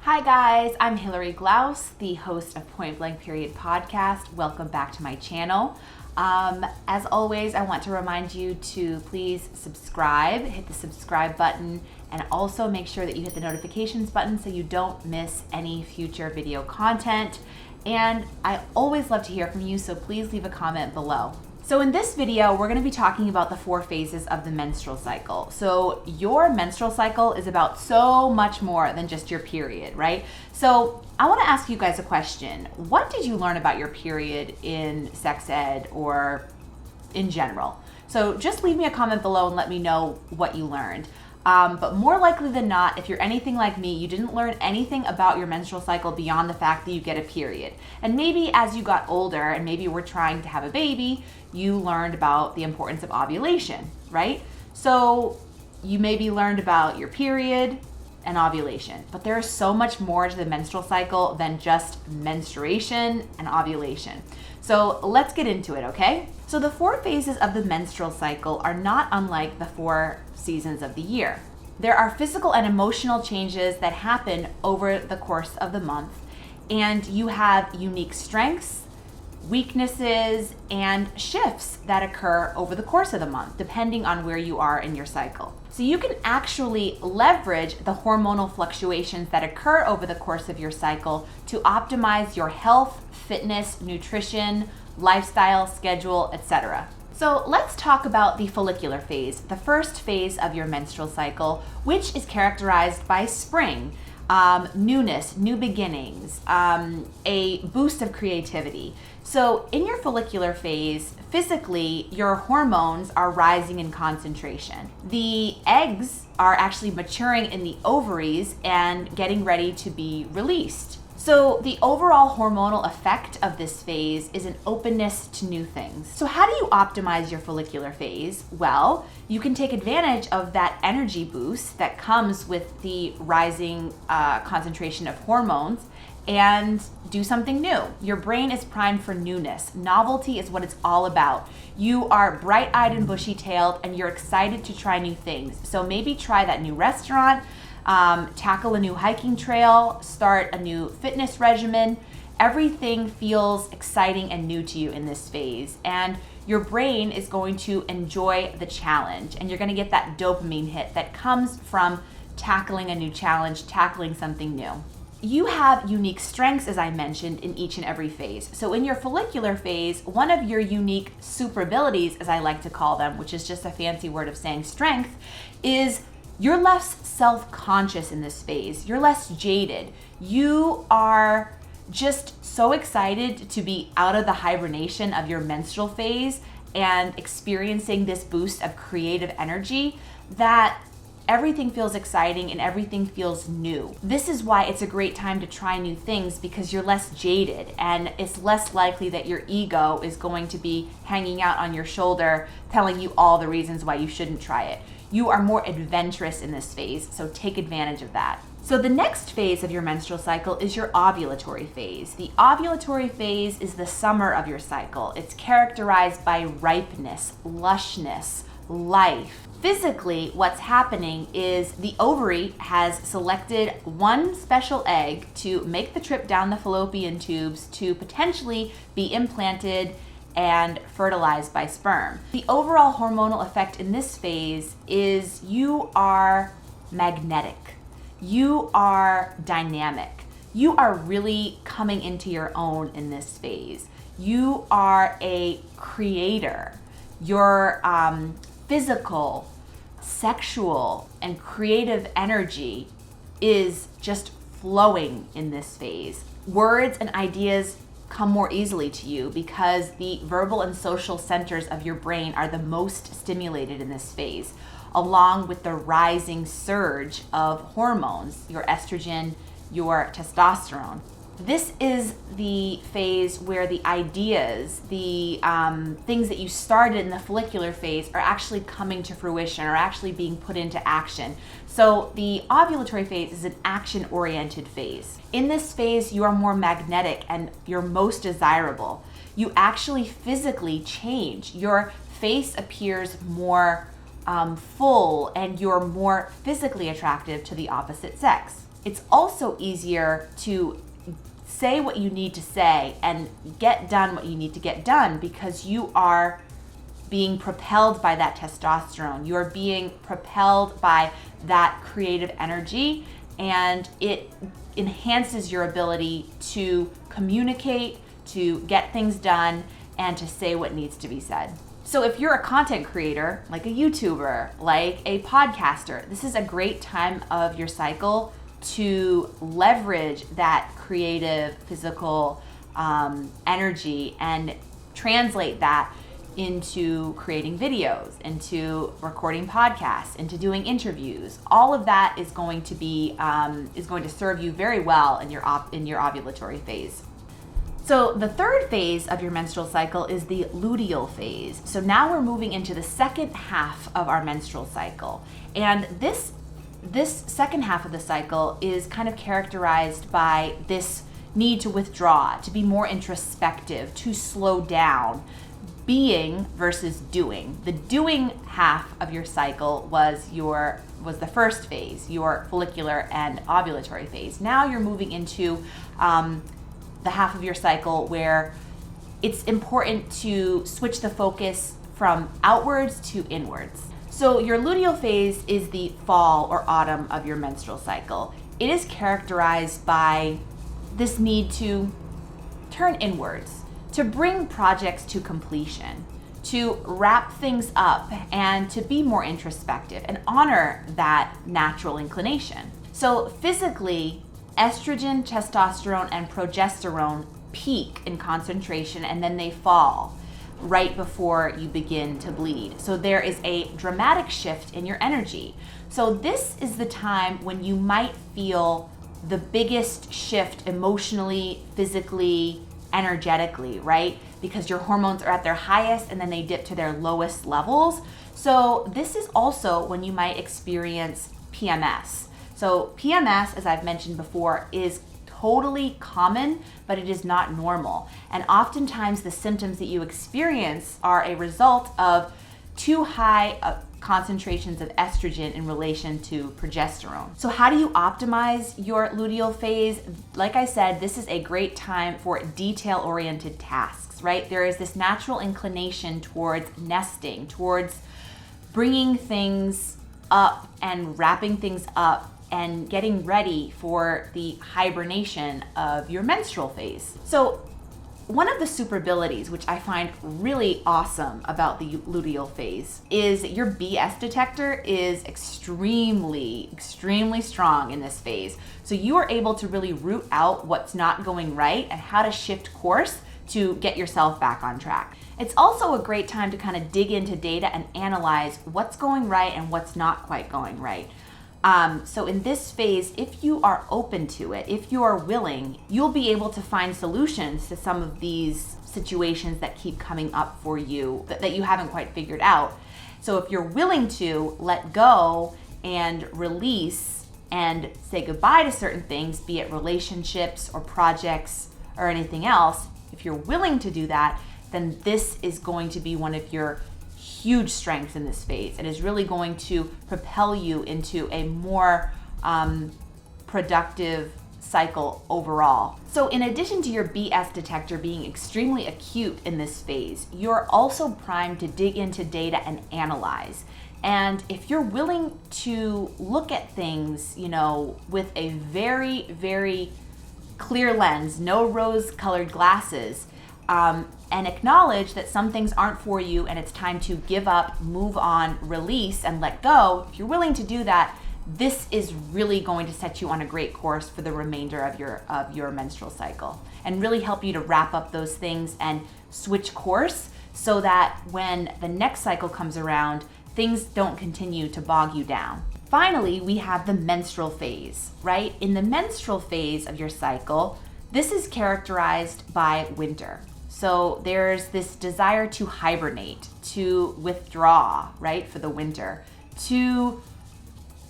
Hi guys, I'm Hillary Glaus, the host of Point Blank Period podcast. Welcome back to my channel. As always, I want to remind you to please subscribe, hit the subscribe button, and also make sure that you hit the notifications button so you don't miss any future video content. And I always love to hear from you, so please leave a comment below. So in this video, we're going to be talking about the 4 phases of the menstrual cycle. So your menstrual cycle is about so much more than just your period, right? So I want to ask you guys a question. What did you learn about your period in sex ed or in general? So just leave me a comment below and let me know what you learned. But more likely than not, if you're anything like me, you didn't learn anything about your menstrual cycle beyond the fact that you get a period. And maybe as you got older and maybe were trying to have a baby, you learned about the importance of ovulation, right? So you maybe learned about your period and ovulation, but there is so much more to the menstrual cycle than just menstruation and ovulation. So let's get into it, okay? So the 4 phases of the menstrual cycle are not unlike the 4 seasons of the year. There are physical and emotional changes that happen over the course of the month, and you have unique strengths, weaknesses, and shifts that occur over the course of the month, depending on where you are in your cycle. So you can actually leverage the hormonal fluctuations that occur over the course of your cycle to optimize your health, fitness, nutrition, lifestyle, schedule, etc. So let's talk about the follicular phase, the first phase of your menstrual cycle, which is characterized by spring, newness, new beginnings, a boost of creativity. So in your follicular phase, physically, your hormones are rising in concentration. The eggs are actually maturing in the ovaries and getting ready to be released. So the overall hormonal effect of this phase is an openness to new things. So how do you optimize your follicular phase? Well, you can take advantage of that energy boost that comes with the rising concentration of hormones and do something new. Your brain is primed for newness. Novelty is what it's all about. You are bright-eyed and bushy-tailed and you're excited to try new things. So maybe try that new restaurant, tackle a new hiking trail, start a new fitness regimen. Everything feels exciting and new to you in this phase, and your brain is going to enjoy the challenge, and you're going to get that dopamine hit that comes from tackling a new challenge, tackling something new. You have unique strengths, as I mentioned, in each and every phase. So in your follicular phase, one of your unique super abilities, as I like to call them, which is just a fancy word of saying strength, is you're less self-conscious in this phase. You're less jaded. You are just so excited to be out of the hibernation of your menstrual phase and experiencing this boost of creative energy that everything feels exciting and everything feels new. This is why it's a great time to try new things, because you're less jaded and it's less likely that your ego is going to be hanging out on your shoulder telling you all the reasons why you shouldn't try it. You are more adventurous in this phase, so take advantage of that. So the next phase of your menstrual cycle is your ovulatory phase. The ovulatory phase is the summer of your cycle. It's characterized by ripeness, lushness, life. Physically, what's happening is the ovary has selected one special egg to make the trip down the fallopian tubes to potentially be implanted and fertilized by sperm. The overall hormonal effect in this phase is you are magnetic. You are dynamic. You are really coming into your own in this phase. You are a creator. Your physical, sexual, and creative energy is just flowing in this phase. Words and ideas come more easily to you because the verbal and social centers of your brain are the most stimulated in this phase, along with the rising surge of hormones, your estrogen, your testosterone. This is the phase where the ideas, the things that you started in the follicular phase are actually coming to fruition, are actually being put into action. So the ovulatory phase is an action-oriented phase. In this phase, you are more magnetic and you're most desirable. You actually physically change. Your face appears more full and you're more physically attractive to the opposite sex. it's also easier to say what you need to say and get done what you need to get done because you are being propelled by that testosterone. You're being propelled by that creative energy, and it enhances your ability to communicate, to get things done, and to say what needs to be said. So if you're a content creator, like a YouTuber, like a podcaster, this is a great time of your cycle to leverage that creative, physical energy and translate that into creating videos, into recording podcasts, into doing interviews. All of that is going to be is going to serve you very well in your ovulatory phase. So the third phase of your menstrual cycle is the luteal phase. So now we're moving into the second half of our menstrual cycle, and this second half of the cycle is kind of characterized by this need to withdraw, to be more introspective, to slow down. Being versus doing. The doing half of your cycle was the first phase, your follicular and ovulatory phase. Now you're moving into the half of your cycle where it's important to switch the focus from outwards to inwards. So your luteal phase is the fall or autumn of your menstrual cycle. It is characterized by this need to turn inwards, to bring projects to completion, to wrap things up, and to be more introspective and honor that natural inclination. So physically, estrogen, testosterone, and progesterone peak in concentration, and then they fall right before you begin to bleed. So there is a dramatic shift in your energy. So this is the time when you might feel the biggest shift emotionally, physically, energetically, right? Because your hormones are at their highest and then they dip to their lowest levels. So this is also when you might experience PMS. So PMS, as I've mentioned before, is totally common, but it is not normal. And oftentimes the symptoms that you experience are a result of too high concentrations of estrogen in relation to progesterone. So how do you optimize your luteal phase? Like I said, this is a great time for detail-oriented tasks, right? There is this natural inclination towards nesting, towards bringing things up and wrapping things up and getting ready for the hibernation of your menstrual phase. So one of the super abilities, which I find really awesome about the luteal phase, is your BS detector is extremely strong in this phase. So you are able to really root out what's not going right and how to shift course to get yourself back on track. It's also a great time to kind of dig into data and analyze what's going right and what's not quite going right. So in this phase, if you are open to it, if you are willing, you'll be able to find solutions to some of these situations that keep coming up for you that you haven't quite figured out. So if you're willing to let go and release and say goodbye to certain things, be it relationships or projects or anything else, if you're willing to do that, then this is going to be one of your huge strengths in this phase. It is really going to propel you into a more productive cycle overall. So in addition to your BS detector being extremely acute in this phase, you're also primed to dig into data and analyze. And if you're willing to look at things, with a very, very clear lens, no rose-colored glasses, and acknowledge that some things aren't for you and it's time to give up, move on, release, and let go. If you're willing to do that, this is really going to set you on a great course for the remainder of your menstrual cycle and really help you to wrap up those things and switch course so that when the next cycle comes around, things don't continue to bog you down. Finally, we have the menstrual phase, right? In the menstrual phase of your cycle, this is characterized by winter. So there's this desire to hibernate, to withdraw, right, for the winter, to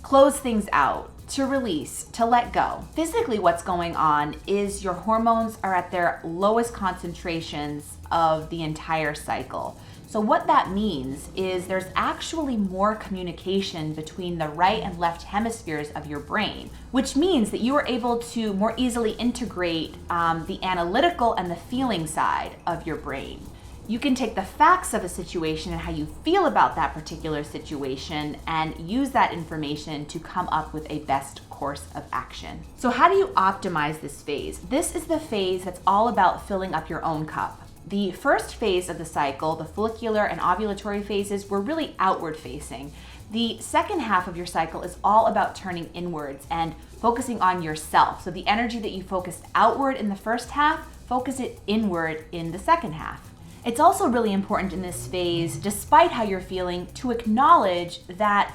close things out, to release, to let go. Physically, what's going on is your hormones are at their lowest concentrations of the entire cycle. So what that means is there's actually more communication between the right and left hemispheres of your brain, which means that you are able to more easily integrate the analytical and the feeling side of your brain. You can take the facts of a situation and how you feel about that particular situation and use that information to come up with a best course of action. So how do you optimize this phase? This is the phase that's all about filling up your own cup. The first phase of the cycle, the follicular and ovulatory phases, were really outward facing. The second half of your cycle is all about turning inwards and focusing on yourself. So the energy that you focused outward in the first half, focus it inward in the second half. It's also really important in this phase, despite how you're feeling, to acknowledge that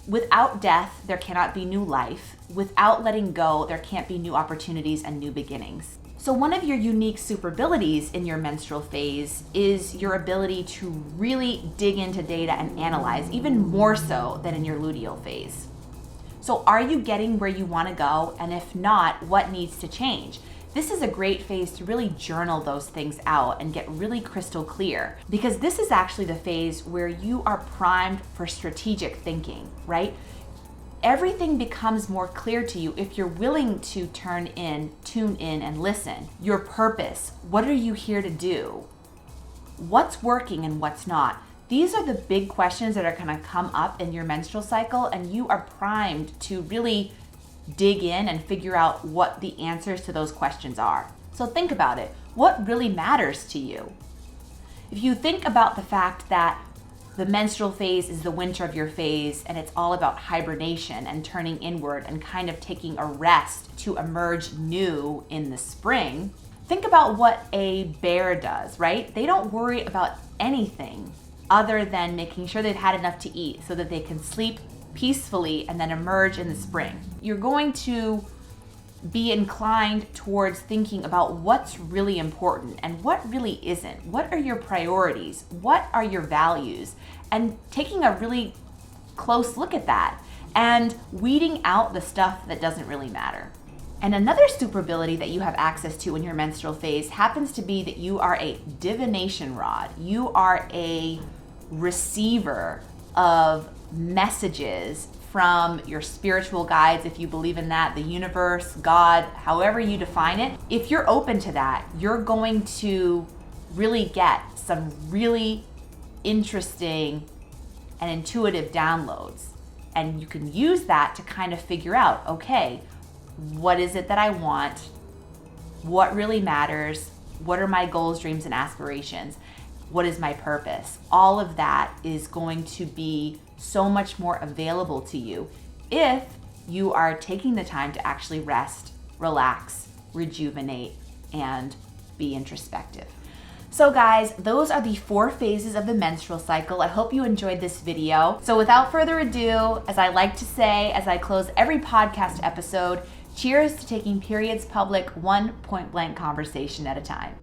without death, there cannot be new life. Without letting go, there can't be new opportunities and new beginnings. So one of your unique super abilities in your menstrual phase is your ability to really dig into data and analyze, even more so than in your luteal phase. So are you getting where you want to go? And if not, what needs to change? This is a great phase to really journal those things out and get really crystal clear, because this is actually the phase where you are primed for strategic thinking, right? Everything becomes more clear to you if you're willing to tune in, and listen. Your purpose, what are you here to do? What's working and what's not? These are the big questions that are going to come up in your menstrual cycle, and you are primed to really dig in and figure out what the answers to those questions are. So think about it. What really matters to you? If you think about the fact that the menstrual phase is the winter of your phase and it's all about hibernation and turning inward and kind of taking a rest to emerge new in the spring, think about what a bear does, right? They don't worry about anything other than making sure they've had enough to eat so that they can sleep peacefully and then emerge in the spring. You're going to be inclined towards thinking about what's really important and what really isn't. What are your priorities? What are your values? And taking a really close look at that and weeding out the stuff that doesn't really matter. And another super ability that you have access to in your menstrual phase happens to be that you are a divination rod. You are a receiver of messages from your spiritual guides, if you believe in that, the universe, God, however you define it. If you're open to that, you're going to really get some really interesting and intuitive downloads. And you can use that to kind of figure out, okay, what is it that I want? What really matters? What are my goals, dreams, and aspirations? What is my purpose? All of that is going to be so much more available to you if you are taking the time to actually rest, relax, rejuvenate, and be introspective. So guys, those are the 4 phases of the menstrual cycle. I hope you enjoyed this video. So without further ado, as I like to say, as I close every podcast episode, cheers to taking periods public one point-blank conversation at a time.